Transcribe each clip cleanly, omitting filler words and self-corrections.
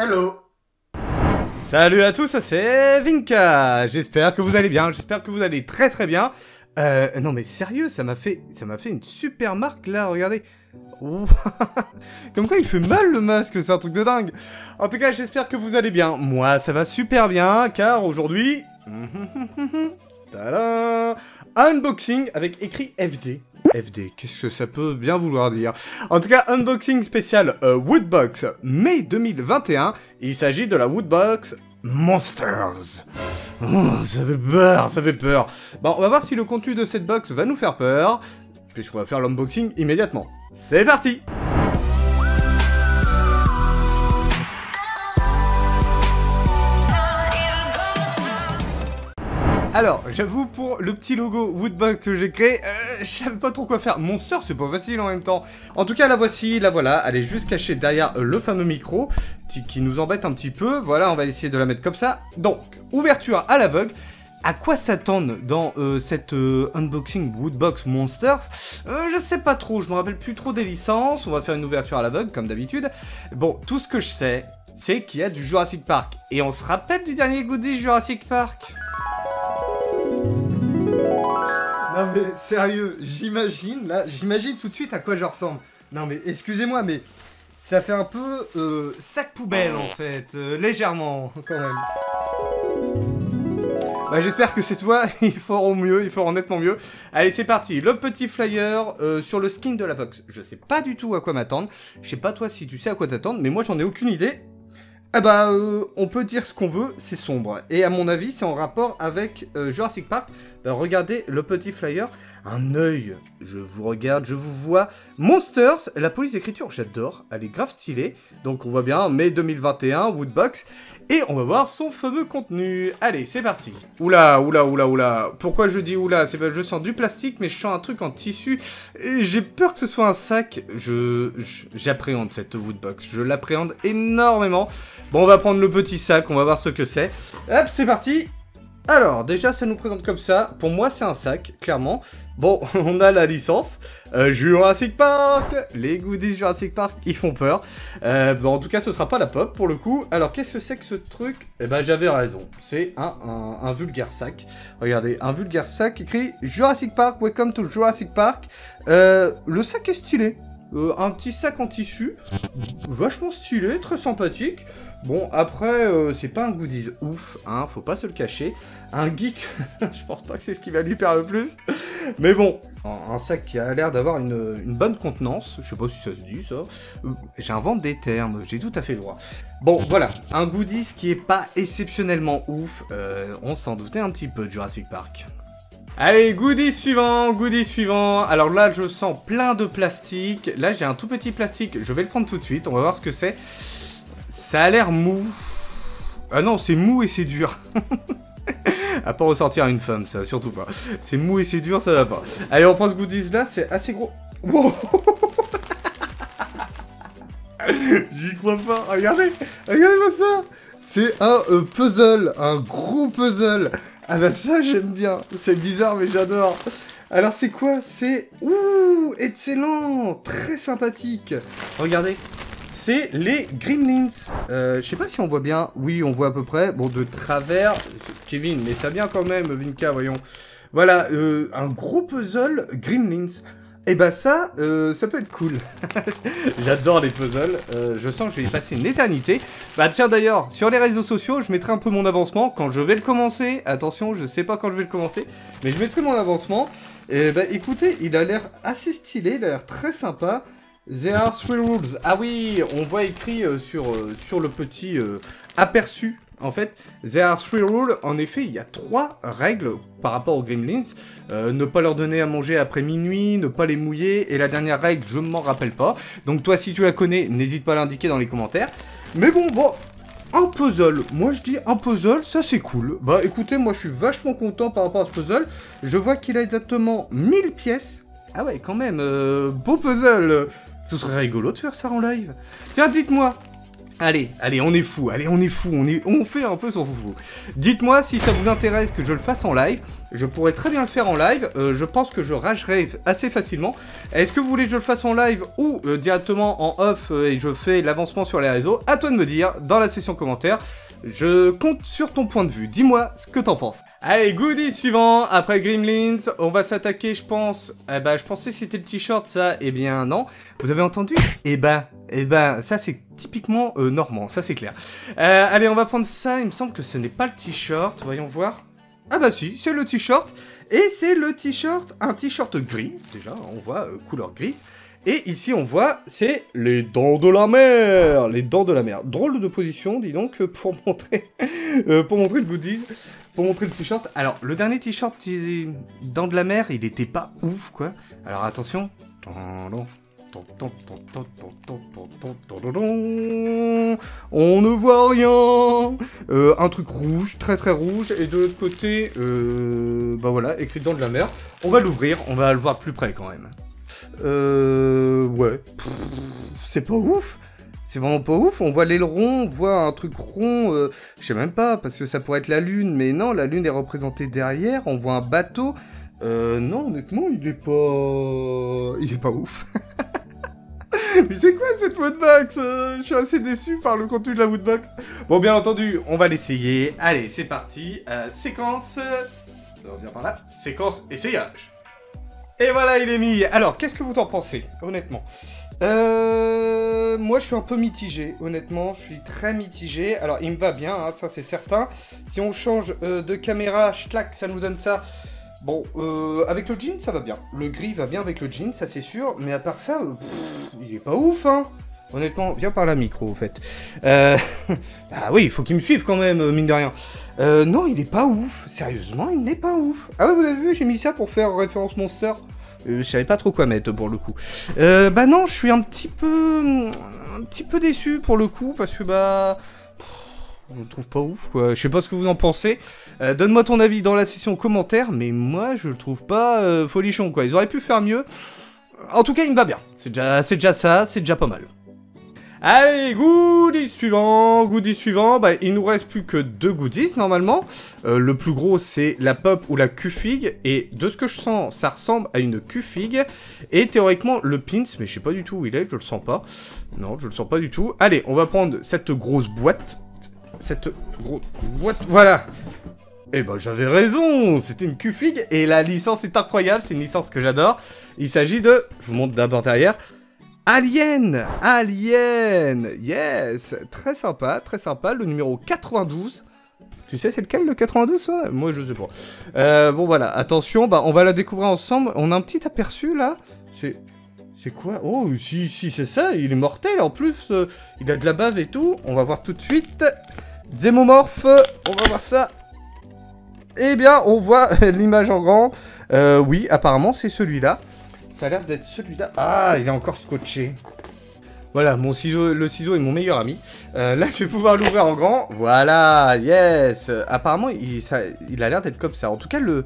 Hello. Salut à tous, c'est Vinka. J'espère que vous allez bien, j'espère que vous allez très très bien. Non mais sérieux, ça m'a fait une super marque là, regardez. Ouh. Comme quoi il fait mal le masque, c'est un truc de dingue. En tout cas, j'espère que vous allez bien. Moi, ça va super bien, car aujourd'hui... Tadam, unboxing avec écrit FD. FD, qu'est-ce que ça peut bien vouloir dire? En tout cas, unboxing spécial Woodbox mai 2021. Il s'agit de la Woodbox Monsters. Oh, ça fait peur, ça fait peur. Bon, on va voir si le contenu de cette box va nous faire peur, puisqu'on va faire l'unboxing immédiatement. C'est parti! Alors, j'avoue, pour le petit logo Woodbox que j'ai créé, je savais pas trop quoi faire. Monster, c'est pas facile en même temps. En tout cas, la voici, la voilà. Elle est juste cachée derrière le fameux micro, qui nous embête un petit peu. Voilà, on va essayer de la mettre comme ça. Donc, ouverture à l'aveugle. À quoi s'attendre dans cette unboxing Woodbox Monsters? Je sais pas trop, je me rappelle plus trop des licences. On va faire une ouverture à l'aveugle, comme d'habitude. Bon, tout ce que je sais, c'est qu'il y a du Jurassic Park. Et on se rappelle du dernier goodie Jurassic Park? Non mais sérieux, j'imagine tout de suite à quoi je ressemble. Non mais excusez-moi, mais ça fait un peu sac poubelle en fait, légèrement quand même. Bah j'espère que cette fois ils feront mieux, ils feront nettement mieux. Allez c'est parti, le petit flyer sur le skin de la box. Je sais pas du tout à quoi m'attendre. Je sais pas toi si tu sais à quoi t'attendre, mais moi j'en ai aucune idée. Ah bah, on peut dire ce qu'on veut, c'est sombre. Et à mon avis, c'est en rapport avec Jurassic Park. Bah, regardez le petit flyer. Un œil, je vous regarde, je vous vois. Monsters, la police d'écriture, j'adore. Elle est grave stylée. Donc on voit bien, mai 2021, Woodbox. Et on va voir son fameux contenu. Allez, c'est parti. Oula, oula, oula, oula. Pourquoi je dis oula? C'est parce que je sens du plastique, mais je sens un truc en tissu. Et j'ai peur que ce soit un sac. J'appréhende cette Woodbox. Je l'appréhende énormément. Bon, on va prendre le petit sac, on va voir ce que c'est. Hop, c'est parti. Alors, déjà, ça nous présente comme ça. Pour moi, c'est un sac, clairement. Bon, on a la licence. Jurassic Park. Les goodies Jurassic Park, ils font peur. Bon, en tout cas, ce sera pas la pop, pour le coup. Alors, qu'est-ce que c'est que ce truc? Eh ben, j'avais raison. C'est un vulgaire sac. Regardez, un vulgaire sac écrit Jurassic Park, welcome to Jurassic Park. Le sac est stylé. Un petit sac en tissu. Vachement stylé, très sympathique. Bon, après, c'est pas un goodies ouf, hein, faut pas se le cacher. Un geek, je pense pas que c'est ce qui va lui plaire le plus. Mais bon, un sac qui a l'air d'avoir une bonne contenance. Je sais pas si ça se dit, ça. J'invente des termes, j'ai tout à fait le droit. Bon, voilà, un goodies qui est pas exceptionnellement ouf. On s'en doutait un petit peu de Jurassic Park. Allez, goodies suivant. Alors là, je sens plein de plastique. Là, j'ai un tout petit plastique, je vais le prendre tout de suite, on va voir ce que c'est. Ça a l'air mou. Ah non, c'est mou et c'est dur. À pas ressortir une femme, ça, surtout pas. C'est mou et c'est dur, ça va pas. Allez, on prend ce goodies là, c'est assez gros. Wow. J'y crois pas, regardez-moi ça. C'est un puzzle, un gros puzzle. Ah bah ça, j'aime bien. C'est bizarre, mais j'adore. Alors, c'est quoi? C'est... Ouh, excellent. Très sympathique. Regardez. C'est les Gremlins. Je sais pas si on voit bien. Oui, on voit à peu près. Bon, de travers. Kevin, mais ça vient quand même, Vinka, voyons. Voilà, un gros puzzle Gremlins. Et bah ça peut être cool. J'adore les puzzles. Je sens que je vais y passer une éternité. Bah tiens d'ailleurs, sur les réseaux sociaux, je mettrai un peu mon avancement quand je vais le commencer. Attention, je sais pas quand je vais le commencer, mais je mettrai mon avancement. Et bah écoutez, il a l'air assez stylé, il a l'air très sympa. There are 3 rules. Ah oui, on voit écrit sur le petit aperçu. En fait, there are 3 rules. En effet, il y a 3 règles par rapport aux Gremlins. Ne pas leur donner à manger après minuit, ne pas les mouiller. Et la dernière règle, je ne m'en rappelle pas. Donc toi, si tu la connais, n'hésite pas à l'indiquer dans les commentaires. Mais bon, un puzzle. Moi, je dis un puzzle, ça c'est cool. Bah écoutez, moi je suis vachement content par rapport à ce puzzle. Je vois qu'il a exactement 1000 pièces. Ah ouais, quand même, beau puzzle. Ce serait rigolo de faire ça en live. Tiens, dites-moi, Allez, allez, on est fou, allez, on est fou, on fait un peu son foufou. Dites-moi si ça vous intéresse que je le fasse en live. Je pourrais très bien le faire en live. Je pense que je ragerai assez facilement. Est-ce que vous voulez que je le fasse en live ou directement en off et je fais l'avancement sur les réseaux? À toi de me dire dans la section commentaire. Je compte sur ton point de vue. Dis-moi ce que t'en penses. Allez, goodie suivant. Après Gremlins, on va s'attaquer, je pense. Je pensais que c'était le t-shirt, ça. Eh bien, non. Vous avez entendu? Eh ben, ça c'est typiquement normand, ça c'est clair. Allez, on va prendre ça. Il me semble que ce n'est pas le t-shirt. Voyons voir. Ah bah si, c'est le t-shirt. Et c'est le t-shirt, un t-shirt gris. Déjà, on voit couleur grise. Et ici, on voit, c'est les dents de la mer. Les dents de la mer. Drôle de position, dis donc, pour montrer le goodies, pour montrer le t-shirt. Alors, le dernier t-shirt dents de la mer, il était pas ouf, quoi. Alors, attention. On ne voit rien. Un truc rouge, très très rouge. Et de l'autre côté, bah voilà, écrit dents de la mer. On va l'ouvrir, on va le voir plus près quand même. Ouais. C'est pas ouf. C'est vraiment pas ouf. On voit l'aileron, on voit un truc rond. Je sais même pas, parce que ça pourrait être la lune. Mais non, la lune est représentée derrière. On voit un bateau. Non, honnêtement, il est pas ouf. Mais c'est quoi cette woodbox? Je suis assez déçu par le contenu de la woodbox. Bon, bien entendu, on va l'essayer. Allez, c'est parti. Séquence. On revient par là. Séquence essayage. Et voilà, il est mis. Alors, qu'est-ce que vous en pensez, honnêtement? Moi, je suis un peu mitigé, honnêtement. Je suis très mitigé. Alors, il me va bien, hein, ça c'est certain. Si on change de caméra, schlac, ça nous donne ça. Bon, avec le jean, ça va bien. Le gris va bien avec le jean, ça c'est sûr. Mais à part ça, il est pas ouf, hein. Honnêtement, viens par la micro, au fait. Ah oui, il faut qu'il me suive quand même, mine de rien. Non, il est pas ouf. Sérieusement, il n'est pas ouf. Ah ouais, vous avez vu, j'ai mis ça pour faire référence Monster. Je savais pas trop quoi mettre, pour le coup. Bah non, je suis un petit peu déçu, pour le coup, parce que, bah... je le trouve pas ouf, quoi. Je sais pas ce que vous en pensez. Donne-moi ton avis dans la section commentaires, mais moi, je le trouve pas folichon, quoi. Ils auraient pu faire mieux. En tout cas, il me va bien. C'est déjà ça, c'est déjà pas mal. Allez, goodies suivant, bah, il nous reste plus que 2 goodies, normalement. Le plus gros, c'est la pop ou la Q-Fig, et de ce que je sens, ça ressemble à une Q-Fig, et théoriquement, le pins, mais je sais pas du tout où il est, je le sens pas. Non, je le sens pas du tout. Allez, on va prendre cette grosse boîte. Voilà. Eh ben, j'avais raison, c'était une Q-Fig, et la licence est incroyable, c'est une licence que j'adore. Il s'agit de, je vous montre d'abord derrière, Alien, yes, très sympa, le numéro 92. Tu sais c'est lequel, le 92, ça? Moi je sais pas. Bon voilà, attention, bah on va la découvrir ensemble. On a un petit aperçu là. C'est quoi? Oh si c'est ça, il est mortel en plus. Il a de la bave et tout. On va voir tout de suite. Zémomorphe, on va voir ça. Eh bien, on voit l'image en grand. Oui, apparemment c'est celui-là. Ça a l'air d'être celui-là. Ah, il est encore scotché. Voilà, le ciseau est mon meilleur ami. Là, je vais pouvoir l'ouvrir en grand. Voilà, yes. Apparemment, il a l'air d'être comme ça. En tout cas, le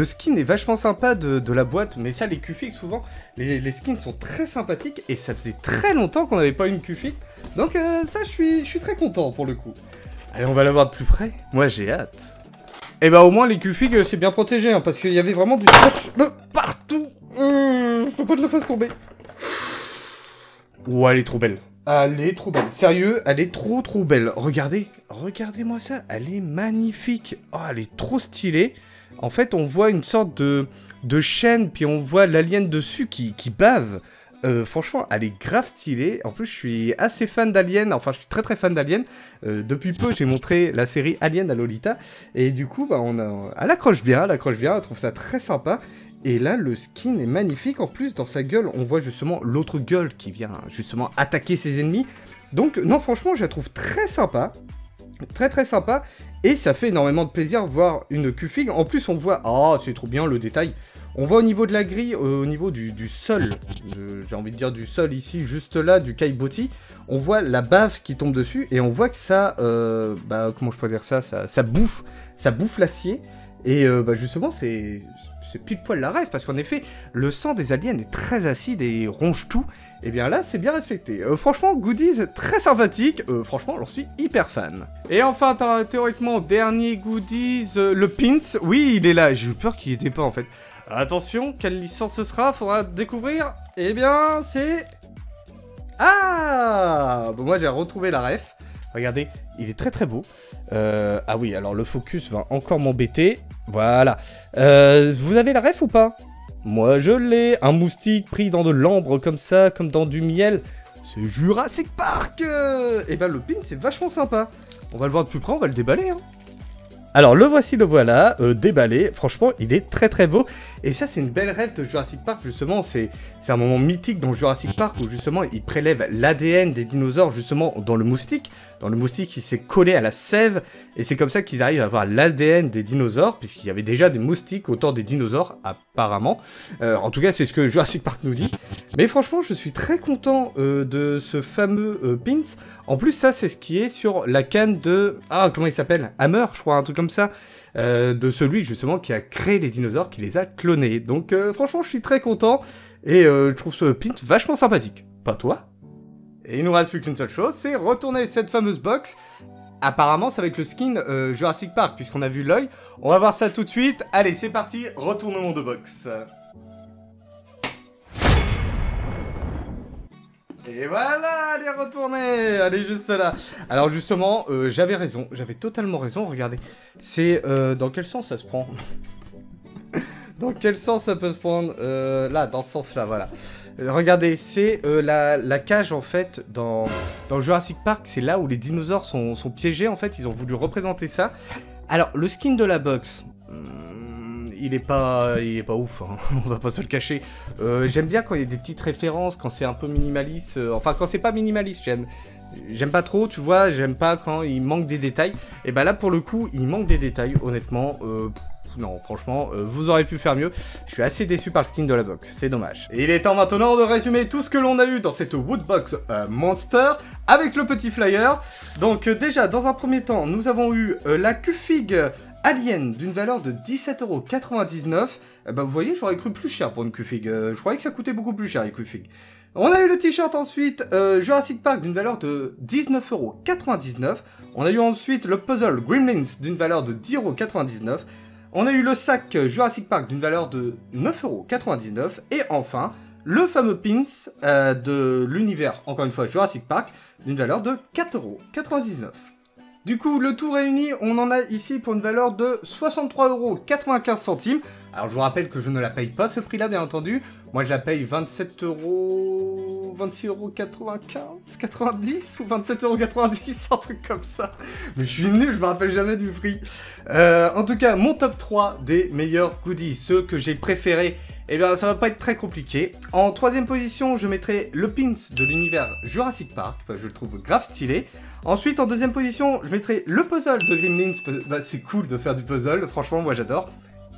skin est vachement sympa de la boîte. Mais ça, les Q-Fig, souvent, les skins sont très sympathiques. Et ça faisait très longtemps qu'on n'avait pas une Q-Fig. Donc, ça, je suis très content pour le coup. Allez, on va la voir de plus près. Moi, j'ai hâte. Et bah, au moins, les Q-Fig, c'est bien protégé. Hein, parce qu'il y avait vraiment du scotch partout. Faut pas que je la fasse tomber. Oh, elle est trop belle. Elle est trop belle. Sérieux, elle est trop belle. Regardez-moi ça. Elle est magnifique. Oh, elle est trop stylée. En fait, on voit une sorte de chaîne, puis on voit l'alien dessus qui bave. Franchement, elle est grave stylée. En plus, je suis assez fan d'Alien. Enfin, je suis très fan d'Alien. Depuis peu, j'ai montré la série Alien à Lolita. Et du coup, bah, elle accroche bien. Elle trouve ça très sympa. Et là, le skin est magnifique. En plus, dans sa gueule, on voit justement l'autre gueule qui vient justement attaquer ses ennemis. Donc, non, franchement, je la trouve très sympa. Très sympa. Et ça fait énormément de plaisir de voir une Q-Fig. En plus, on voit... Ah, c'est trop bien le détail. On voit au niveau de la grille, au niveau du sol, j'ai envie de dire du sol ici, juste là, du caillebotis, on voit la bave qui tombe dessus, et on voit que ça, bah, comment je peux dire ça, ça bouffe l'acier, et bah, justement, c'est c'est pile poil la rêve, parce qu'en effet, le sang des aliens est très acide et ronge tout. Et bien là, c'est bien respecté. Franchement, goodies très sympathique. Franchement, j'en suis hyper fan. Et enfin, théoriquement, dernier goodies, le pins. Oui, il est là. J'ai eu peur qu'il n'y était pas en fait. Attention, quelle licence ce sera? Faudra découvrir. Eh bien, c'est... Ah bon, moi, j'ai retrouvé la ref. Regardez, il est très très beau. Ah oui, alors le focus va encore m'embêter. Voilà. Vous avez la ref ou pas? Moi je l'ai. Un moustique pris dans de l'ambre comme ça, comme dans du miel. C'est Jurassic Park. Et ben le pin c'est vachement sympa. On va le voir de plus près, on va le déballer. Hein. Alors le voici, le voilà, déballé. Franchement, il est très très beau. Et ça, c'est une belle rêve de Jurassic Park, justement. C'est un moment mythique dans Jurassic Park où justement, il prélève l'ADN des dinosaures, justement, dans le moustique. Dans le moustique, il s'est collé à la sève. Et c'est comme ça qu'ils arrivent à avoir l'ADN des dinosaures, puisqu'il y avait déjà des moustiques autour des dinosaures, apparemment. En tout cas, c'est ce que Jurassic Park nous dit. Mais franchement, je suis très content de ce fameux pins. En plus, ça, c'est ce qui est sur la canne de... Ah, comment il s'appelle? Hammer, je crois, un truc comme ça. De celui, justement, qui a créé les dinosaures, qui les a clonés. Donc, franchement, je suis très content. Et je trouve ce pin vachement sympathique. Pas toi? Et il nous reste plus qu'une seule chose, c'est retourner cette fameuse box. Apparemment, ça va être le skin Jurassic Park, puisqu'on a vu l'œil. On va voir ça tout de suite. Allez, c'est parti, retournement de box. Et voilà, elle est retournée, elle est juste là. Alors justement, j'avais raison, j'avais totalement raison, regardez. C'est, dans quel sens ça se prend? Dans quel sens ça peut se prendre? Là, dans ce sens-là, voilà. Regardez, c'est la cage, en fait, dans Jurassic Park, c'est là où les dinosaures sont piégés, en fait, ils ont voulu représenter ça. Alors, le skin de la box... il est pas ouf, hein. On va pas se le cacher. J'aime bien quand il y a des petites références, quand c'est un peu minimaliste. Enfin, quand c'est pas minimaliste, j'aime pas trop, tu vois. J'aime pas quand il manque des détails. Et bah là, pour le coup, il manque des détails, honnêtement. Non, franchement, vous auriez pu faire mieux. Je suis assez déçu par le skin de la box, c'est dommage. Et il est temps maintenant de résumer tout ce que l'on a eu dans cette Woodbox Monster avec le petit flyer. Donc déjà, dans un premier temps, nous avons eu la Q-Fig Alien d'une valeur de 17,99 €. Bah vous voyez, j'aurais cru plus cher pour une Q-Fig. Je croyais que ça coûtait beaucoup plus cher les Q-Fig. On a eu le t-shirt ensuite, Jurassic Park d'une valeur de 19,99 €. On a eu ensuite le puzzle Gremlins d'une valeur de 10,99 €. On a eu le sac Jurassic Park d'une valeur de 9,99 €. Et enfin, le fameux pins de l'univers, encore une fois, Jurassic Park, d'une valeur de 4,99 €. Du coup, le tout réuni, on en a ici pour une valeur de 63,95 €. Alors, je vous rappelle que je ne la paye pas ce prix-là, bien entendu. Moi, je la paye 27 €... 26,95 €, 90 ou 27,90 €, un truc comme ça. Mais je suis nul, je me rappelle jamais du prix. En tout cas, mon top 3 des meilleurs goodies, ceux que j'ai préférés, eh bien, ça va pas être très compliqué. En troisième position, je mettrai le pins de l'univers Jurassic Park, parce que je le trouve grave stylé. Ensuite, en deuxième position, je mettrai le puzzle de Gremlins. Bah, c'est cool de faire du puzzle, franchement, moi j'adore.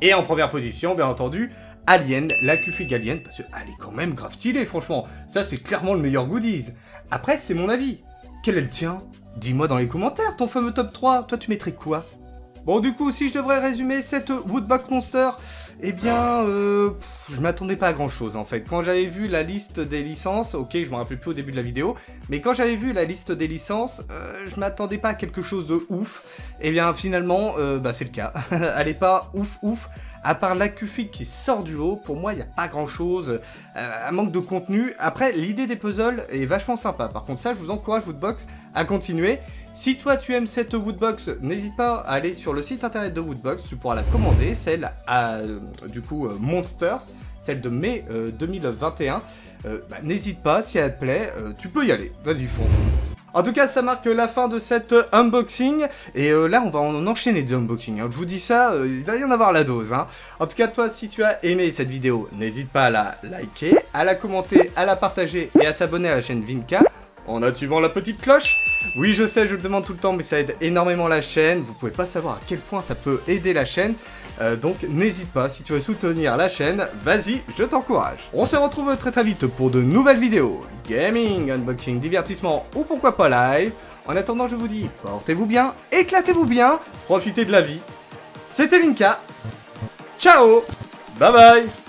Et en première position, bien entendu, Alien, la Q-Fig Alien, parce qu'elle est quand même grave stylée, franchement. Ça, c'est clairement le meilleur goodies. Après, c'est mon avis. Quel est le tien? Dis-moi dans les commentaires ton fameux top 3. Toi, tu mettrais quoi? Bon, du coup, si je devrais résumer cette Woodbox Monster, eh bien, je m'attendais pas à grand chose en fait. Quand j'avais vu la liste des licences, ok, je me rappelle plus au début de la vidéo, mais quand j'avais vu la liste des licences, je m'attendais pas à quelque chose de ouf. Eh bien, finalement, bah c'est le cas. Elle est pas ouf. À part la Q-Fig qui sort du lot, pour moi, il n'y a pas grand-chose. Un manque de contenu. Après, l'idée des puzzles est vachement sympa. Par contre, ça, je vous encourage, Woodbox, à continuer. Si toi, tu aimes cette Woodbox, n'hésite pas à aller sur le site internet de Woodbox. Tu pourras la commander, celle à, du coup, Monsters, celle de mai 2021. Bah, n'hésite pas, si elle te plaît, tu peux y aller. Vas-y, fonce. En tout cas, ça marque la fin de cet unboxing. Et là, on va en enchaîner des unboxings. Hein. Je vous dis ça, il va y en avoir la dose. Hein. En tout cas, toi, si tu as aimé cette vidéo, n'hésite pas à la liker, à la commenter, à la partager et à s'abonner à la chaîne Vinka en activant la petite cloche. Oui, je sais, je le demande tout le temps, mais ça aide énormément la chaîne. Vous pouvez pas savoir à quel point ça peut aider la chaîne. Donc n'hésite pas, si tu veux soutenir la chaîne, vas-y, je t'encourage. On se retrouve très très vite pour de nouvelles vidéos. Gaming, unboxing, divertissement ou pourquoi pas live. En attendant, je vous dis, portez-vous bien, éclatez-vous bien, profitez de la vie. C'était Vinka. Ciao. Bye bye.